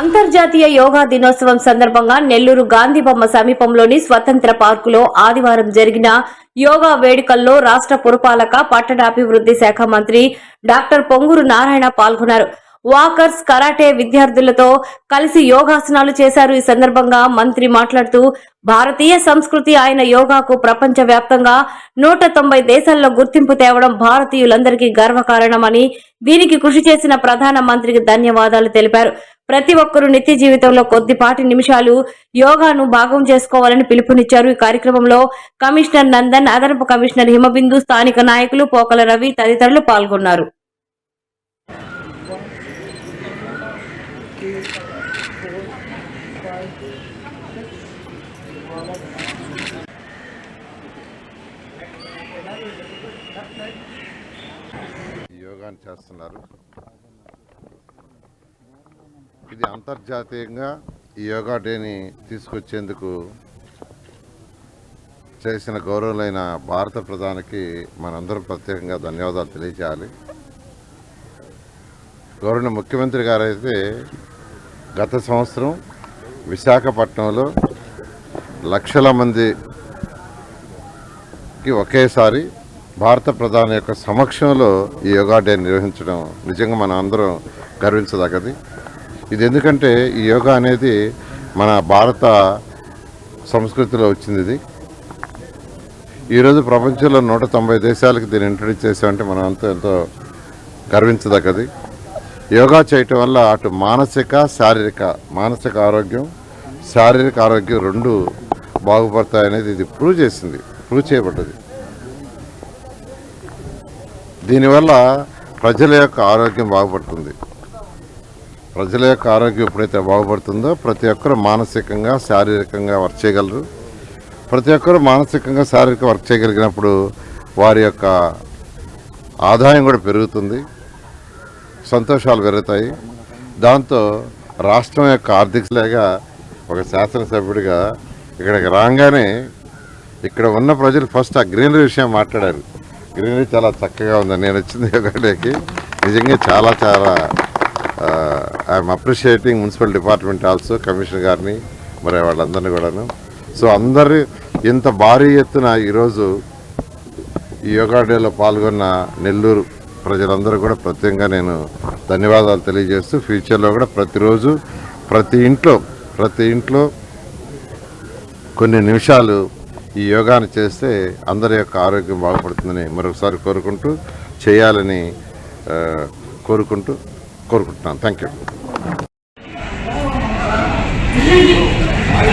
అంతర్జాతీయ యోగా దినోత్సవం సందర్భంగా నెల్లూరు గాంధీ బొమ్మ సమీపంలోని స్వతంత్ర పార్కులో ఆదివారం జరిగిన యోగా వేడుకల్లో రాష్ట్ర పురపాలక పట్టణాభివృద్ధి శాఖ మంత్రి డాక్టర్ పొంగూరు నారాయణ పాల్గొన్నారు. వాకర్స్, కరాటే విద్యార్థులతో కలిసి యోగాసనాలు చేశారు. ఈ సందర్భంగా మంత్రి మాట్లాడుతూ భారతీయ సంస్కృతి ఆయన యోగాకు ప్రపంచ వ్యాప్తంగా 190 దేశాల్లో గుర్తింపు తేవడం భారతీయులందరికీ గర్వకారణమని, దీనికి కృషి చేసిన ప్రధాన మంత్రికి ధన్యవాదాలు తెలిపారు. ప్రతి ఒక్కరూ నిత్య జీవితంలో కొద్దిపాటి నిమిషాలు యోగాను భాగం చేసుకోవాలని పిలుపునిచ్చారు. ఈ కార్యక్రమంలో కమిషనర్ నందన్, అదనపు కమిషనర్ హిమబిందు, స్థానిక నాయకులు పోకల రవి తదితరులు పాల్గొన్నారు. యోగాని చేస్తున్నారు. ఇది అంతర్జాతీయంగా ఈ యోగా డేని తీసుకొచ్చేందుకు చేసిన గౌరవులైన భారత ప్రధానికి మనందరం ప్రత్యేకంగా ధన్యవాదాలు తెలియజేయాలి. గౌరవ ముఖ్యమంత్రి గారు అయితే గత సంవత్సరం విశాఖపట్నంలో లక్షల మందికి ఒకేసారి భారత ప్రధాని యొక్క సమక్షంలో ఈ యోగా డే నిర్వహించడం నిజంగా మనం అందరం గర్వించదగ్గది. ఇది ఎందుకంటే ఈ యోగా అనేది మన భారత సంస్కృతిలో వచ్చింది. ఇది ఈరోజు ప్రపంచంలో 190 దేశాలకు దీన్ని ఇంట్రడ్యూస్ చేసామంటే మనం అంతా ఎంతో గర్వించదగ్గది. యోగా చేయటం వల్ల అటు మానసిక ఆరోగ్యం, శారీరక ఆరోగ్యం రెండు బాగుపడతాయనేది ఇది ప్రూవ్ చేయబడ్డది. దీనివల్ల ప్రజల యొక్క ఆరోగ్యం బాగుపడుతుంది. ప్రజల యొక్క ఆరోగ్యం ఎప్పుడైతే బాగుపడుతుందో ప్రతి ఒక్కరు మానసికంగా, శారీరకంగా వర్క్ చేయగలరు. ప్రతి ఒక్కరు మానసికంగా, శారీరక వర్క్ చేయగలిగినప్పుడు వారి యొక్క ఆదాయం కూడా పెరుగుతుంది, సంతోషాలు పెరుగుతాయి. దాంతో రాష్ట్రం యొక్క ఆర్థికగా ఒక శాసనసభ్యుడిగా ఇక్కడికి రాగానే ఇక్కడ ఉన్న ప్రజలు ఫస్ట్ ఆ గ్రీనరీ విషయం మాట్లాడారు. గ్రీనరీ చాలా చక్కగా ఉందని. నేను వచ్చింది యోగాకి నిజంగా చాలా I'm appreciating municipal department also, commissioner గారిని, మరి వాళ్ళందరినీ కూడాను. సో అందరు ఇంత భారీ ఎత్తున ఈరోజు ఈ యోగా డేలో పాల్గొన్న నెల్లూరు ప్రజలందరూ కూడా ప్రత్యేకంగా నేను ధన్యవాదాలు తెలియజేస్తూ ఫ్యూచర్లో కూడా ప్రతిరోజు ప్రతి ఇంట్లో కొన్ని నిమిషాలు ఈ యోగాను చేస్తే అందరి యొక్క ఆరోగ్యం బాగుపడుతుందని మరొకసారి కోరుకుంటూ చేయాలని కోరుకుంటున్నాను. Thank you.